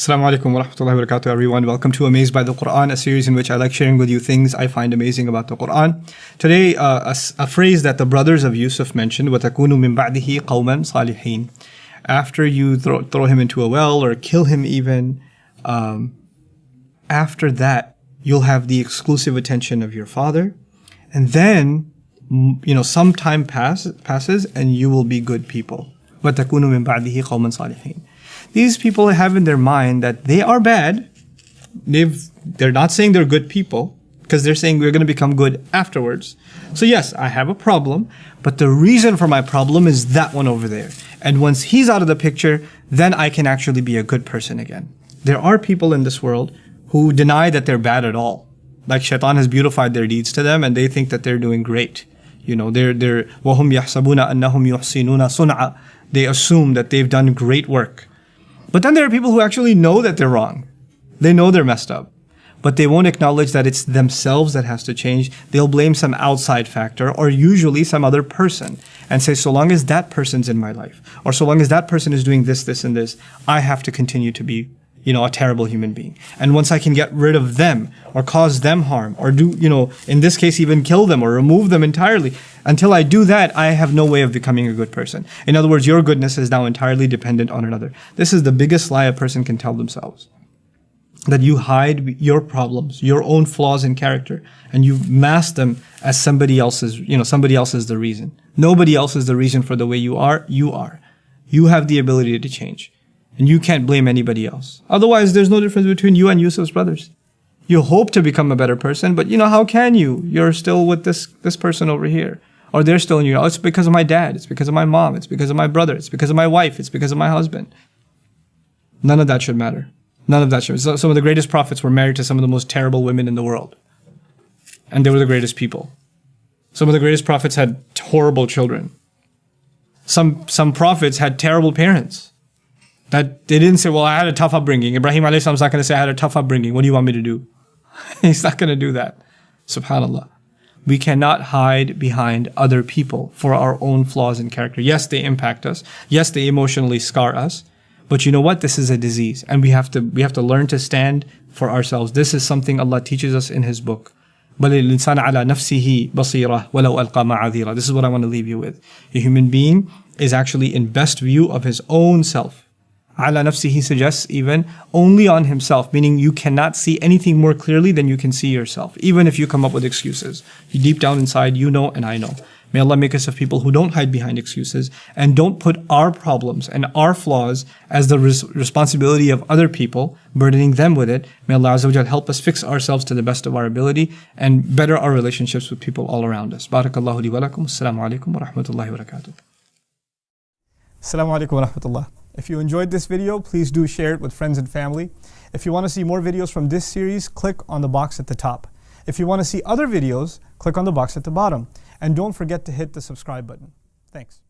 Assalamu alaikum wa rahmatullahi wa barakatuh, everyone. Welcome to Amazed by the Quran, a series in which I like sharing with you things I find amazing about the Quran. Today, a phrase that the brothers of Yusuf mentioned, وَتَكُونُ مِن بَعْدِهِ قَوْمًا صَالِحِينَ. After you throw him into a well or kill him even, after that, you'll have the exclusive attention of your father. And then, some time passes and you will be good people. وَتَكُونُ مِن بَعْدِهِ قَوْمًا صَالِحِينَ. These people have in their mind that they are bad. They're not saying they're good people, because they're saying we're going to become good afterwards. So yes, I have a problem, but the reason for my problem is that one over there. And once he's out of the picture, then I can actually be a good person again. There are people in this world who deny that they're bad at all. Like shaitan has beautified their deeds to them and they think that they're doing great. They're وَهُمْ يَحْسَبُونَ أَنَّهُمْ يُحْسِنُونَ صُنْعًا. They assume that they've done great work. But then there are people who actually know that they're wrong. They know they're messed up. But they won't acknowledge that it's themselves that has to change. They'll blame some outside factor or usually some other person and say, so long as that person's in my life or so long as that person is doing this, this, and this, I have to continue to be, a terrible human being. And once I can get rid of them or cause them harm or do, in this case, even kill them or remove them entirely, until I do that, I have no way of becoming a good person. In other words, your goodness is now entirely dependent on another. This is the biggest lie a person can tell themselves. That you hide your problems, your own flaws in character, and you mask them as somebody else's, somebody else is the reason. Nobody else is the reason for the way you are. You are. You have the ability to change. And you can't blame anybody else. Otherwise, there's no difference between you and Yusuf's brothers. You hope to become a better person, but how can you? You're still with this person over here. Or they're still in you. Oh, it's because of my dad. It's because of my mom. It's because of my brother. It's because of my wife. It's because of my husband. None of that should matter. None of that should. Some of the greatest prophets were married to some of the most terrible women in the world. And they were the greatest people. Some of the greatest prophets had horrible children. Some prophets had terrible parents. That they didn't say, well, I had a tough upbringing. Ibrahim alayhi salam is not going to say, I had a tough upbringing. What do you want me to do? He's not going to do that. SubhanAllah. We cannot hide behind other people for our own flaws in character. Yes, they impact us. Yes, they emotionally scar us. But you know what? This is a disease. And we have to learn to stand for ourselves. This is something Allah teaches us in His book. بَلِ الْإِنسَانَ عَلَى نَفْسِهِ بَصِيرَةٌ وَلَوْ أَلْقَى مَعَاذِيرًا. This is what I want to leave you with. A human being is actually in best view of his own self. Ala nafsihi suggests even only on himself, meaning you cannot see anything more clearly than you can see yourself, even if you come up with excuses. Deep down inside, you know and I know. May Allah make us of people who don't hide behind excuses and don't put our problems and our flaws as the responsibility of other people, burdening them with it. May Allah Azza wa Jal help us fix ourselves to the best of our ability and better our relationships with people all around us. Barakallahu li wa lakum. Assalamu alaikum wa rahmatullahi wa barakatuh. Assalamu alaikum wa rahmatullah. If you enjoyed this video, please do share it with friends and family. If you want to see more videos from this series, click on the box at the top. If you want to see other videos, click on the box at the bottom. And don't forget to hit the subscribe button. Thanks.